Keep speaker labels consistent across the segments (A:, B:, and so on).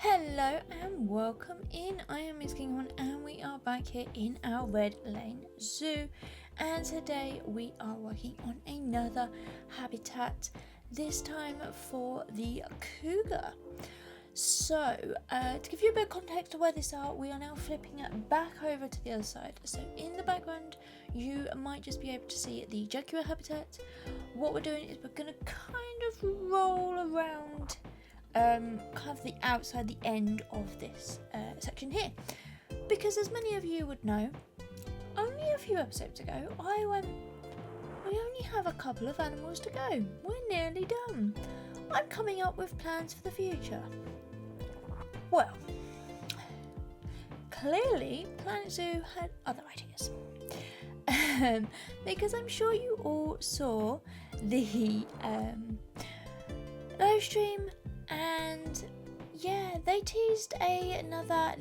A: Hello and welcome in. I am Miss Kinghorn and we are back here in our Red Lane Zoo, and today we are working on another habitat, this time for the cougar. So, to give you a bit of context of where these are, we are now flipping it back over to the other side. So in the background, you might just be able to see the jaguar habitat. What we're doing is we're going to kind of roll around kind of the outside, the end of this section here, because as many of you would know, only a few episodes ago I went, we only have a couple of animals to go, we're nearly done, I'm coming up with plans for the future. Well, clearly Planet Zoo had other ideas, because I'm sure you all saw the live stream. And yeah, they teased another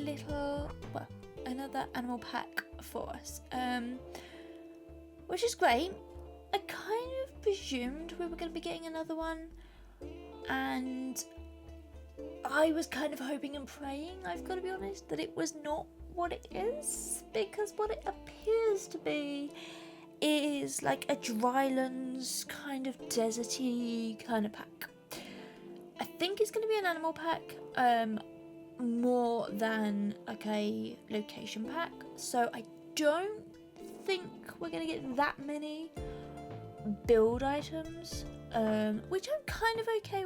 A: animal pack for us, which is great. I kind of presumed we were going to be getting another one, and I was kind of hoping and praying, I've got to be honest, that it was not what it is, because what it appears to be is like a drylands kind of deserty kind of pack. I think it's going to be an animal pack more than like a location pack, so I don't think we're going to get that many build items, which I'm kind of okay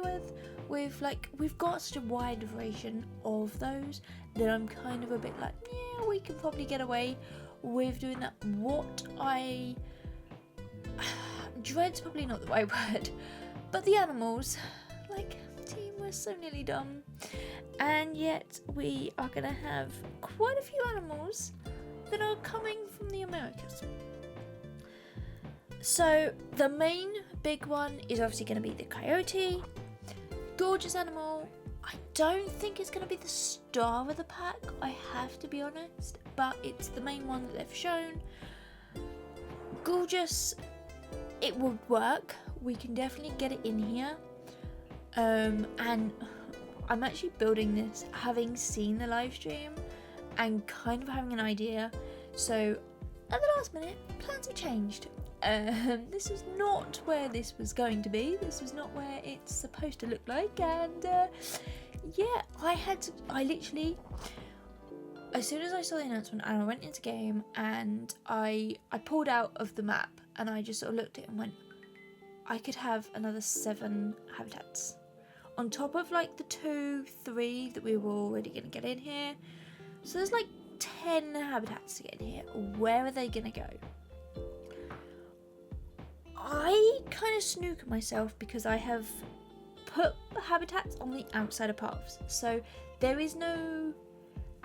A: with like, we've got such a wide variation of those that I'm kind of a bit like, yeah, we can probably get away with doing that. What I dread's probably not the right word, but the animals, like, team, we're so nearly done, and yet we are going to have quite a few animals that are coming from the Americas. So the main big one is obviously going to be the coyote. Gorgeous animal. I don't think it's going to be the star of the pack, I have to be honest, but it's the main one that they've shown. Gorgeous. It would work, we can definitely get it in here. And I'm actually building this having seen the live stream and kind of having an idea, so at the last minute plans have changed. This was not where this was going to be, this was not where it's supposed to look like, and yeah, I literally, as soon as I saw the announcement and I went into game and I pulled out of the map and I just sort of looked at it and went, I could have another 7 habitats on top of like the 2-3 that we were already going to get in here. So there's like 10 habitats to get in here. Where are they going to go? I kind of snook at myself because I have put habitats on the outside of paths, so there is no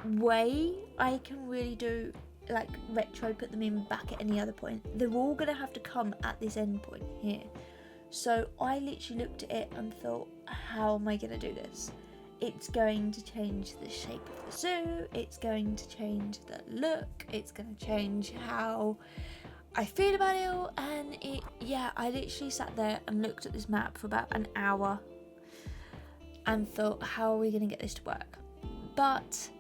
A: way I can really do like retro, put them in back at any other point. They're all going to have to come at this end point here. So I literally looked at it and thought, how am I going to do this? It's going to change the shape of the zoo, it's going to change the look, it's going to change how I feel about it all, and I literally sat there and looked at this map for about an hour and thought, how are we going to get this to work? But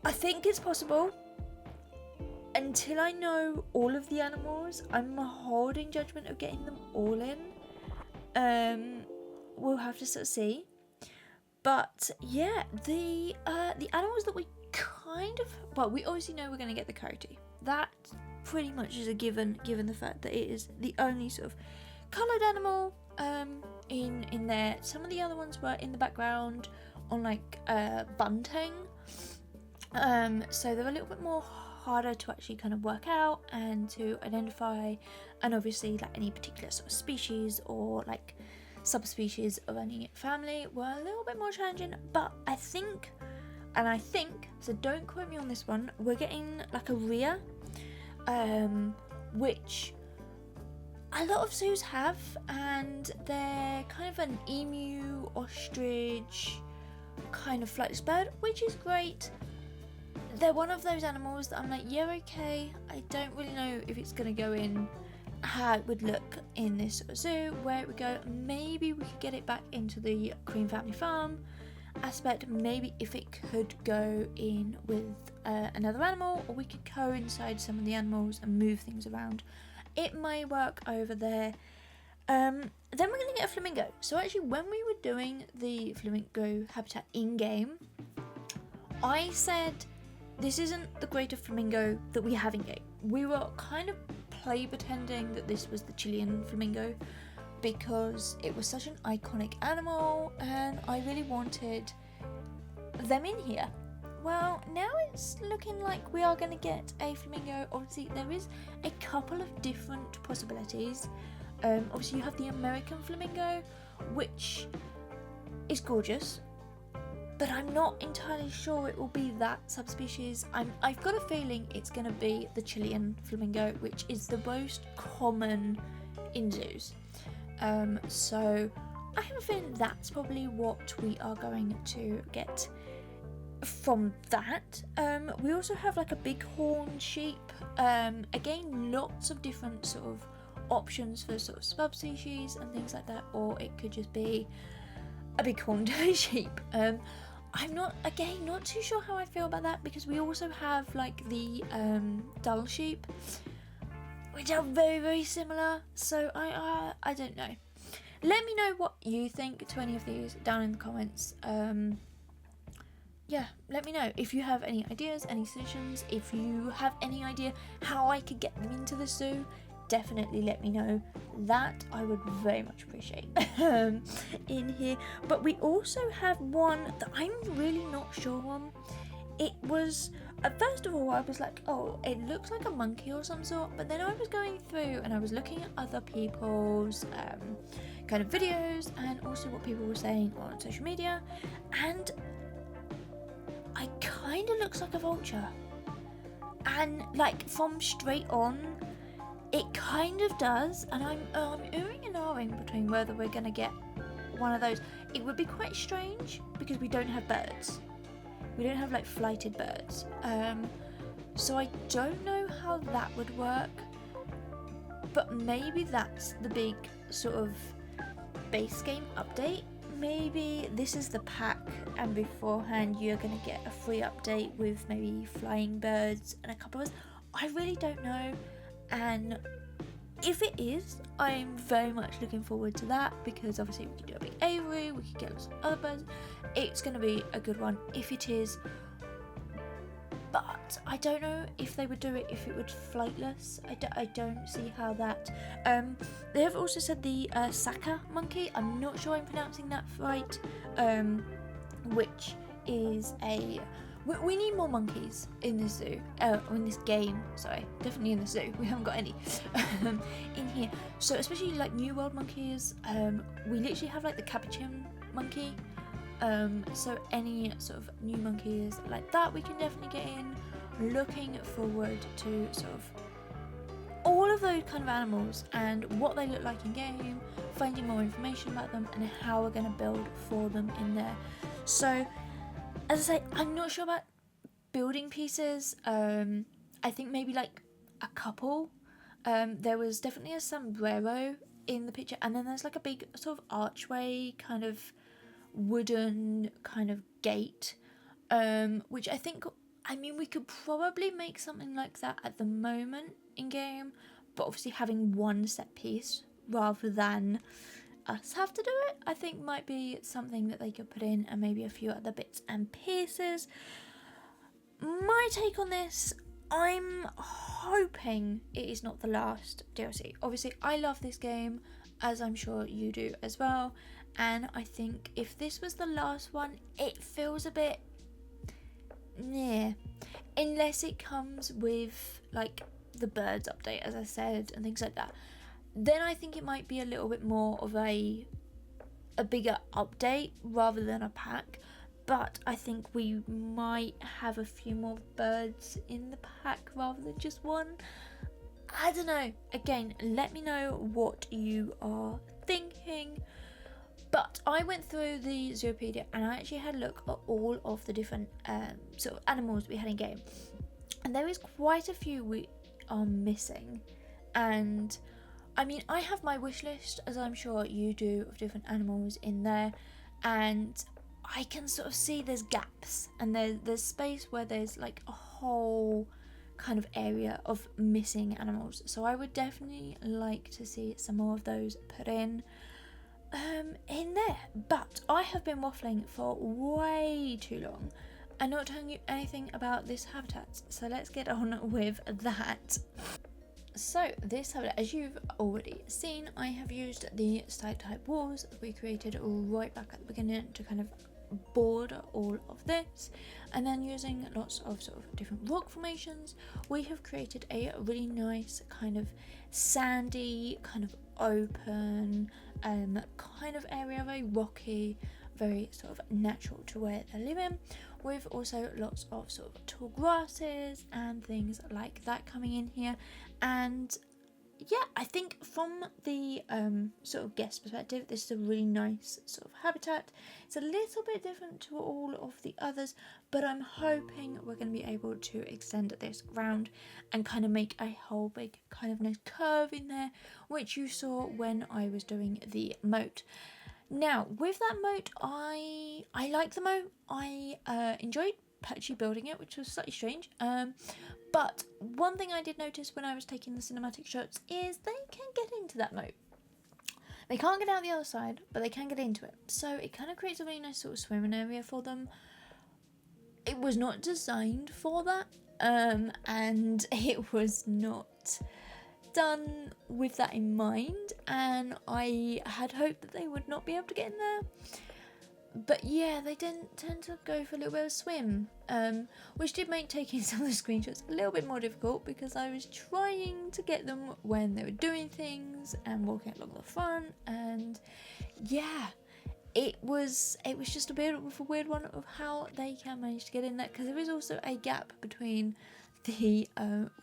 A: I think it's possible. Until I know all of the animals, I'm holding judgment of getting them all in. We'll have to sort of see. But yeah, the animals that we kind of, well, we obviously know we're going to get the coyote. That pretty much is a given the fact that it is the only sort of coloured animal in there. Some of the other ones were in the background on like bunting. So they're a little bit more harder to actually kind of work out and to identify, and obviously like any particular sort of species or like subspecies of any family were a little bit more challenging. But I think, so don't quote me on this one, we're getting like a rhea, which a lot of zoos have, and they're kind of an emu, ostrich kind of flightless bird, which is great. They're one of those animals that I'm like, yeah, okay, I don't really know if it's going to go in, how it would look in this sort of zoo, where it would go. Maybe we could get it back into the Queen Family Farm aspect, maybe if it could go in with another animal, or we could coincide some of the animals and move things around. It may work over there. Then we're going to get a flamingo. So actually, when we were doing the flamingo habitat in-game, I said this isn't the greater flamingo that we have in-game. We were kind of play pretending that this was the Chilean flamingo because it was such an iconic animal and I really wanted them in here. Well, now it's looking like we are going to get a flamingo. Obviously, there is a couple of different possibilities. Obviously, you have the American flamingo, which is gorgeous, but I'm not entirely sure it will be that subspecies. I've got a feeling it's going to be the Chilean flamingo, which is the most common in zoos. So I have a feeling that's probably what we are going to get from that. We also have like a bighorn sheep. Again, lots of different sort of options for sort of subspecies and things like that, or it could just be a bighorn sheep. I'm not too sure how I feel about that, because we also have like the dull sheep, which are very, very similar. So I don't know. Let me know what you think to any of these down in the comments. Yeah, let me know if you have any ideas, any suggestions. If you have any idea how I could get them into the zoo, definitely let me know. That I would very much appreciate in here. But we also have one that I'm really not sure on. It was, first of all, I was like, oh, it looks like a monkey or some sort, but then I was going through and I was looking at other people's kind of videos and also what people were saying on social media, and I kind of looks like a vulture, and like from straight on it kind of does, and I'm oohing and ahhing between whether we're going to get one of those. It would be quite strange because we don't have birds. We don't have like flighted birds. So I don't know how that would work, but maybe that's the big sort of base game update. Maybe this is the pack and beforehand you're going to get a free update with maybe flying birds and a couple of others. I really don't know. And if it is, I'm very much looking forward to that, because obviously we could do a big aviary, we could get lots of other birds. It's going to be a good one if it is. But I don't know if they would do it if it was flightless. I don't see how that. They have also said the Saka monkey. I'm not sure I'm pronouncing that right. Which is a... We need more monkeys in this zoo, in this game, sorry, definitely in the zoo, we haven't got any in here. So especially like New World monkeys, we literally have like the capuchin monkey, so any sort of new monkeys like that we can definitely get in. Looking forward to sort of all of those kind of animals and what they look like in game, finding more information about them and how we're going to build for them in there. So as I say, I'm not sure about building pieces. I think maybe like a couple. There was definitely a sombrero in the picture, and then there's like a big sort of archway, kind of wooden kind of gate, which I think, I mean, we could probably make something like that at the moment in game, but obviously having one set piece rather than us have to do it, I think might be something that they could put in, and maybe a few other bits and pieces. My take on this, I'm hoping it is not the last DLC. Obviously, I love this game, as I'm sure you do as well, and I think if this was the last one, it feels a bit... yeah. Unless it comes with, like, the birds update, as I said, and things like that. Then I think it might be a little bit more of a bigger update rather than a pack. But I think we might have a few more birds in the pack rather than just one. I don't know. Again, let me know what you are thinking. But I went through the Zoopedia and I actually had a look at all of the different sort of animals we had in game. And there is quite a few we are missing. And I mean, I have my wish list, as I'm sure you do, of different animals in there, and I can sort of see there's gaps, and there's space where there's like a whole kind of area of missing animals. So I would definitely like to see some more of those put in there. But I have been waffling for way too long and not telling you anything about this habitat, so let's get on with that. So this habitat, as you've already seen, I have used the stalactite walls that we created right back at the beginning to kind of border all of this, and then using lots of sort of different rock formations, we have created a really nice kind of sandy, kind of open kind of area, very rocky, very sort of natural to where they're living, with also lots of sort of tall grasses and things like that coming in here. And yeah, I think from the sort of guest perspective, this is a really nice sort of habitat. It's a little bit different to all of the others, but I'm hoping we're going to be able to extend this round and kind of make a whole big kind of nice curve in there, which you saw when I was doing the moat. Now, with that moat, I like the moat. I enjoyed actually building it, which was slightly strange. But one thing I did notice when I was taking the cinematic shots is they can get into that moat. They can't get out the other side, but they can get into it. So it kind of creates a really nice sort of swimming area for them. It was not designed for that, and it was not done with that in mind, and I had hoped that they would not be able to get in there. But yeah, they didn't tend to go for a little bit of a swim, which did make taking some of the screenshots a little bit more difficult, because I was trying to get them when they were doing things and walking along the front, and yeah, it was just a bit of a weird one of how they can manage to get in there, because there is also a gap between the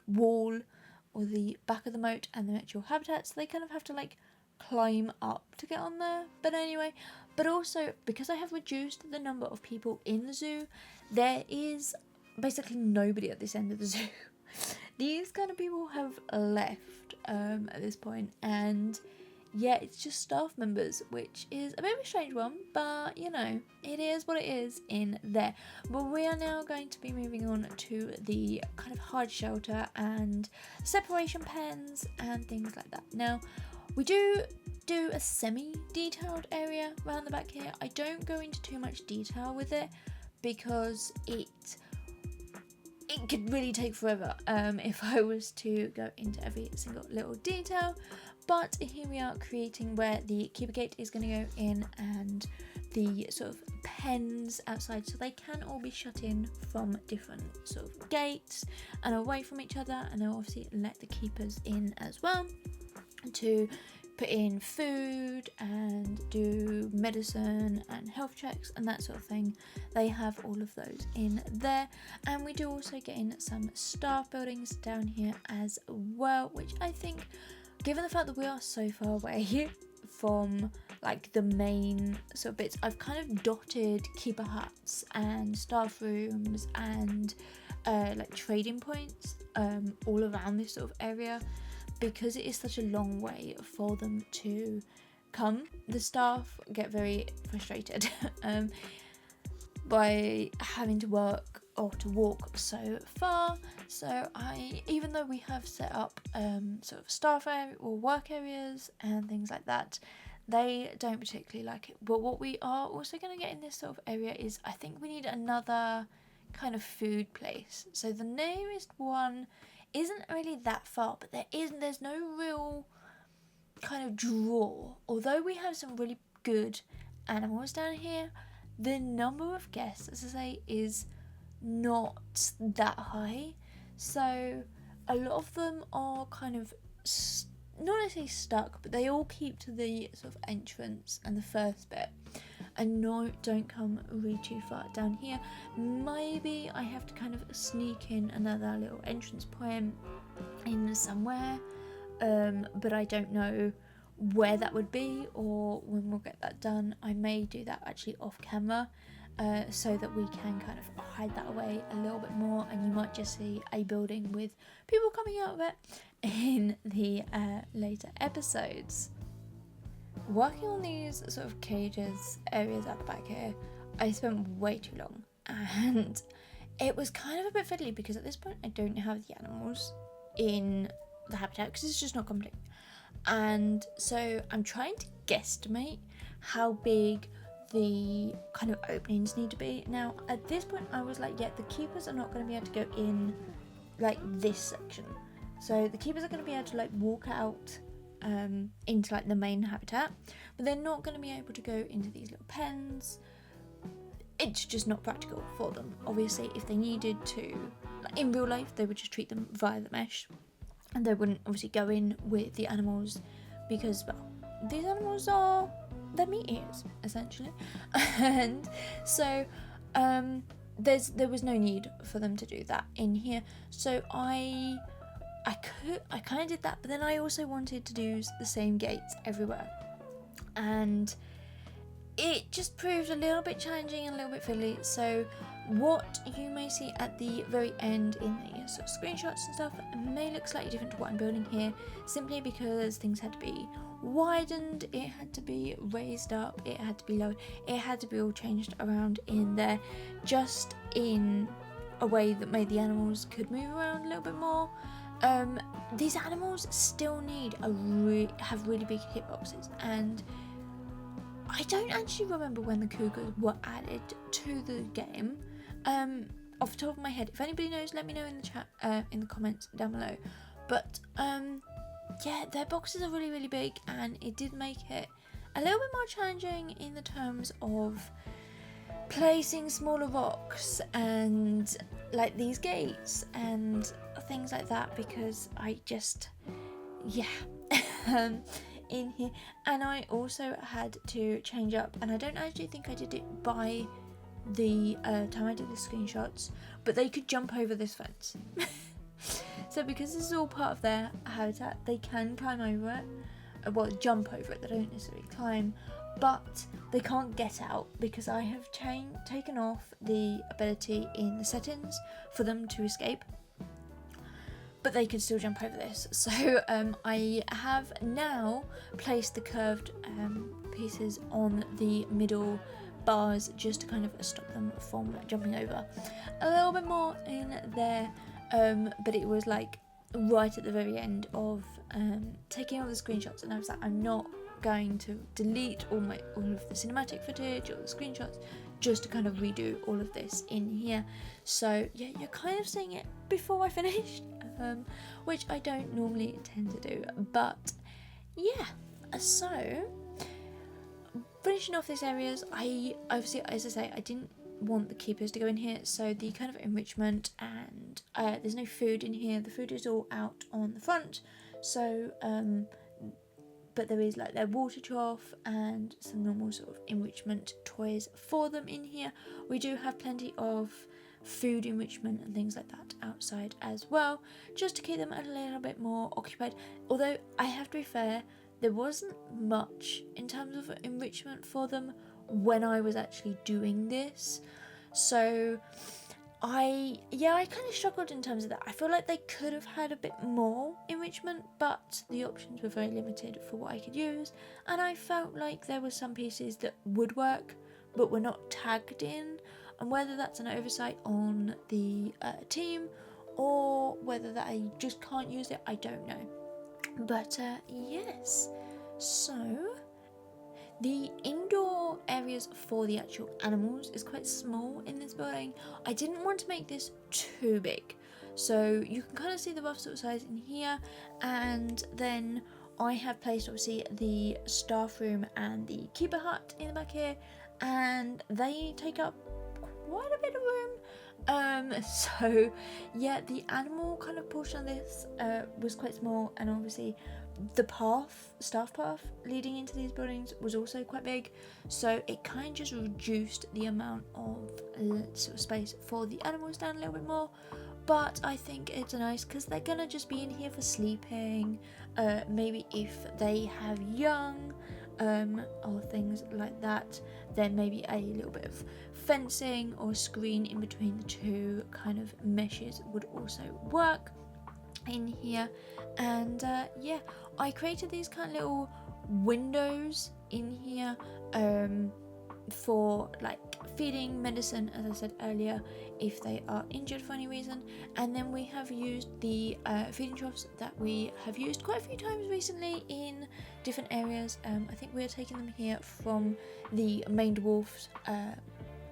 A: wall or the back of the moat and the actual habitat, so they kind of have to like climb up to get on there. But anyway, but also because I have reduced the number of people in the zoo, there is basically nobody at this end of the zoo. These kind of people have left at this point, and yeah, it's just staff members, which is a bit of a strange one, but you know, it is what it is in there. But we are now going to be moving on to the kind of hard shelter and separation pens and things like that. Now, we do a semi-detailed area around the back here. I don't go into too much detail with it because it could really take forever if I was to go into every single little detail. But here we are creating where the keeper gate is going to go in, and the sort of pens outside, so they can all be shut in from different sort of gates and away from each other, and they'll obviously let the keepers in as well to put in food and do medicine and health checks and that sort of thing. They have all of those in there, and we do also get in some staff buildings down here as well, which I think, given the fact that we are so far away from like the main sort of bits, I've kind of dotted keeper huts and staff rooms and like trading points all around this sort of area, because it is such a long way for them to come. The staff get very frustrated by having to work or to walk so far. So even though we have set up sort of staff area or work areas and things like that, they don't particularly like it. But what we are also going to get in this sort of area is, I think we need another kind of food place. So the nearest one isn't really that far, but there's no real kind of draw. Although we have some really good animals down here, the number of guests, as I say, is not that high. So a lot of them are kind of not necessarily stuck, but they all keep to the sort of entrance and the first bit, and don't come really too far down here. Maybe I have to kind of sneak in another little entrance point in somewhere, but I don't know where that would be or when we'll get that done. I may do that actually off camera, so that we can kind of hide that away a little bit more, and you might just see a building with people coming out of it in the later episodes. Working on these sort of cages areas at the back here, I spent way too long, and it was kind of a bit fiddly because at this point I don't have the animals in the habitat because it's just not complete. And so I'm trying to guesstimate how big the kind of openings need to be. Now at this point I was like, yeah, the keepers are not going to be able to go in like this section. So the keepers are going to be able to like walk out into like the main habitat, but they're not going to be able to go into these little pens. It's just not practical for them. Obviously, if they needed to, like in real life, they would just treat them via the mesh, and they wouldn't obviously go in with the animals because, well, these animals are, they're meat eaters, essentially. And so there was no need for them to do that in here. So I kind of did that, but then I also wanted to do the same gates everywhere, and it just proved a little bit challenging and a little bit fiddly. So what you may see at the very end in the sort of screenshots and stuff may look slightly different to what I'm building here, simply because things had to be widened, it had to be raised up, it had to be lowered, it had to be all changed around in there, just in a way that made the animals could move around a little bit more. These animals still need have really big hitboxes, and I don't actually remember when the Cougars were added to the game. Off the top of my head, if anybody knows, let me know in the chat, in the comments down below. But yeah, their boxes are really, really big, and it did make it a little bit more challenging in the terms of placing smaller rocks and like these gates and things like that, because I just, yeah. In here. And I also had to change up, and I don't actually think I did it by the time I did the screenshots, but they could jump over this fence. So because this is all part of their habitat, they can climb over it, well, jump over it. They don't necessarily climb, but they can't get out because I have taken off the ability in the settings for them to escape, but they could still jump over this. So I have now placed the curved pieces on the middle bars just to kind of stop them from jumping over. A little bit more in there, but it was like right at the very end of taking all the screenshots, and I was like, I'm not going to delete all of the cinematic footage or the screenshots just to kind of redo all of this in here. So yeah, you're kind of seeing it before I finished, which I don't normally tend to do, but yeah. So finishing off these areas, I obviously, as I say, I didn't want the keepers to go in here, so the kind of enrichment, and there's no food in here. The food is all out on the front, so but there is like their water trough and some normal sort of enrichment toys for them in here. We do have plenty of food enrichment and things like that outside as well, just to keep them a little bit more occupied. Although I have to be fair, there wasn't much in terms of enrichment for them when I was actually doing this, so I kind of struggled in terms of that. I feel like they could have had a bit more enrichment, but the options were very limited for what I could use, and I felt like there were some pieces that would work but were not tagged in, and whether that's an oversight on the team or whether that I just can't use it, I don't know. But yes, so the indoor areas for the actual animals is quite small in this building. I didn't want to make this too big, so you can kind of see the rough sort of size in here, and then I have placed obviously the staff room and the keeper hut in the back here, and they take up quite a bit of room. So yeah, the animal kind of portion of this was quite small, and obviously the staff path leading into these buildings was also quite big, so it kind of just reduced the amount of sort of space for the animals down a little bit more. But I think it's nice because they're gonna just be in here for sleeping, maybe if they have young or things like that, then maybe a little bit of fencing or screen in between the two kind of meshes would also work in here. And yeah, I created these kind of little windows in here for like feeding medicine, as I said earlier, if they are injured for any reason. And then we have used the feeding troughs that we have used quite a few times recently in different areas. I think we're taking them here from the main dwarfs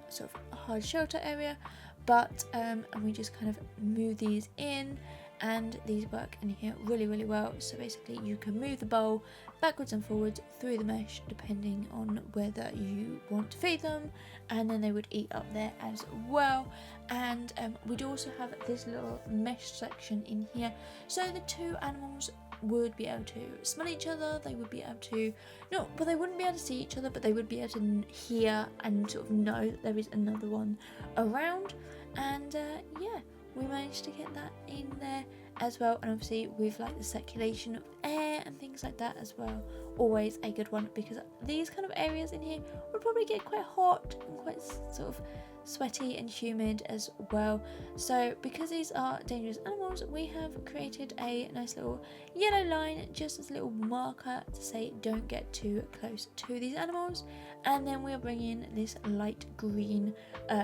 A: sort of hard shelter area, but and we just kind of move these in, and these work in here really well. So basically you can move the bowl backwards and forwards through the mesh depending on whether you want to feed them, and then they would eat up there as well. And we'd also have this little mesh section in here, so the two animals would be able to smell each other. They would be able to, they wouldn't be able to see each other, but they would be able to hear and sort of know that there is another one around. And yeah, we managed to get that in there as well. And obviously with like the circulation of air and things like that as well, always a good one, because these kind of areas in here would probably get quite hot and quite sort of sweaty and humid as well. So because these are dangerous animals, we have created a nice little yellow line just as a little marker to say don't get too close to these animals. And then we'll bring in this light green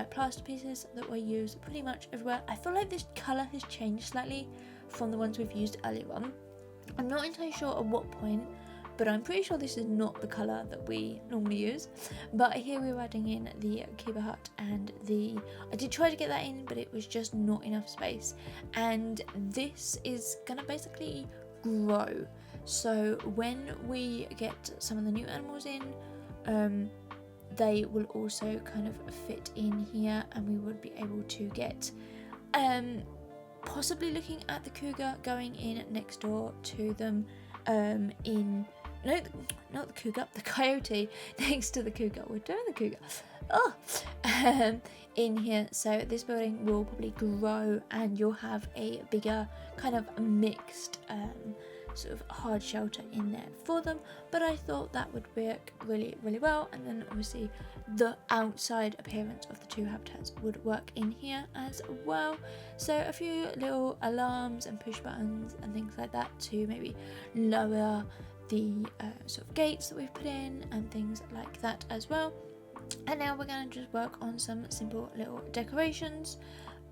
A: plaster pieces that we use pretty much everywhere. I feel like this colour has changed slightly from the ones we've used earlier on. I'm not entirely sure at what point, but I'm pretty sure this is not the colour that we normally use. But here we're adding in the Cougar hut and I did try to get that in, but it was just not enough space. And this is gonna basically grow. So when we get some of the new animals in, they will also kind of fit in here, and we would be able to get possibly looking at the Cougar going in next door to them not the Cougar, the Coyote next to the Cougar. We're doing the Cougar. In here. So this building will probably grow, and you'll have a bigger kind of mixed sort of hard shelter in there for them. But I thought that would work really well. And then obviously the outside appearance of the two habitats would work in here as well. So a few little alarms and push buttons and things like that to maybe lower the sort of gates that we've put in and things like that as well. And now we're going to just work on some simple little decorations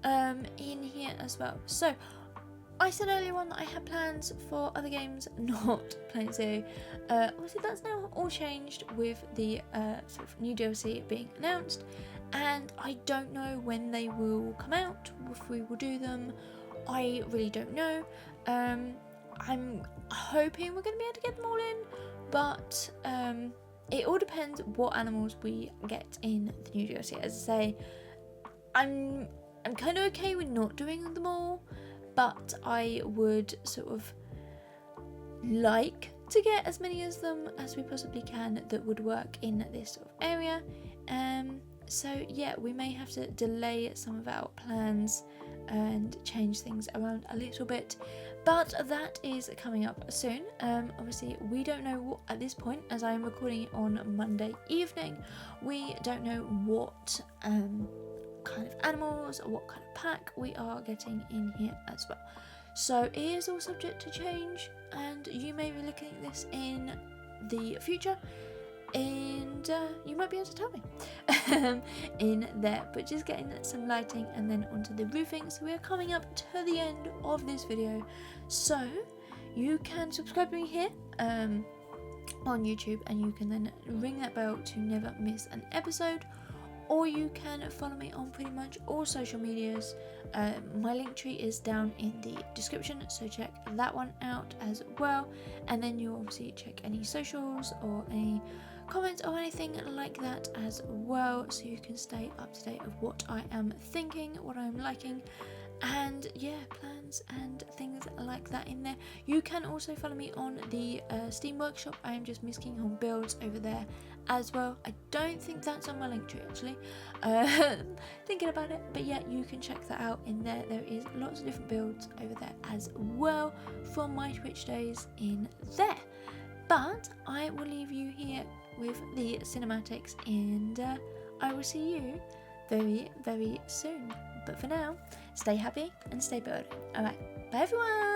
A: in here as well. So I said earlier on that I had plans for other games, not Planet Zoo. Obviously that's now all changed with the sort of new DLC being announced, and I don't know when they will come out, if we will do them. I really don't know. I'm hoping we're going to be able to get them all in, but it all depends what animals we get in the new DLC. As I say, I'm kind of okay with not doing them all, but I would sort of like to get as many as them as we possibly can that would work in this sort of area. So yeah, we may have to delay some of our plans and change things around a little bit, but that is coming up soon. Obviously we don't know what, at this point, as I am recording it on Monday evening, we don't know what kind of animals or what kind of pack we are getting in here as well. So it is all subject to change, and you may be looking at this in the future, and you might be able to tell me in there. But just getting some lighting and then onto the roofing. So we're coming up to the end of this video, so you can subscribe to me here on YouTube, and you can then ring that bell to never miss an episode, or you can follow me on pretty much all social medias. My link tree is down in the description, so check that one out as well. And then you'll obviously check any socials or any comments or anything like that as well, so you can stay up to date of what I am thinking, what I'm liking, and yeah, plans and things like that in there. You can also follow me on the Steam Workshop. I am just making on builds over there as well. I don't think that's on my link tree actually, thinking about it, but yeah, you can check that out in there. There is lots of different builds over there as well from my Twitch days in there. But I will leave you here with the cinematics, and I will see you very soon. But for now, stay happy and stay building. Alright, bye everyone!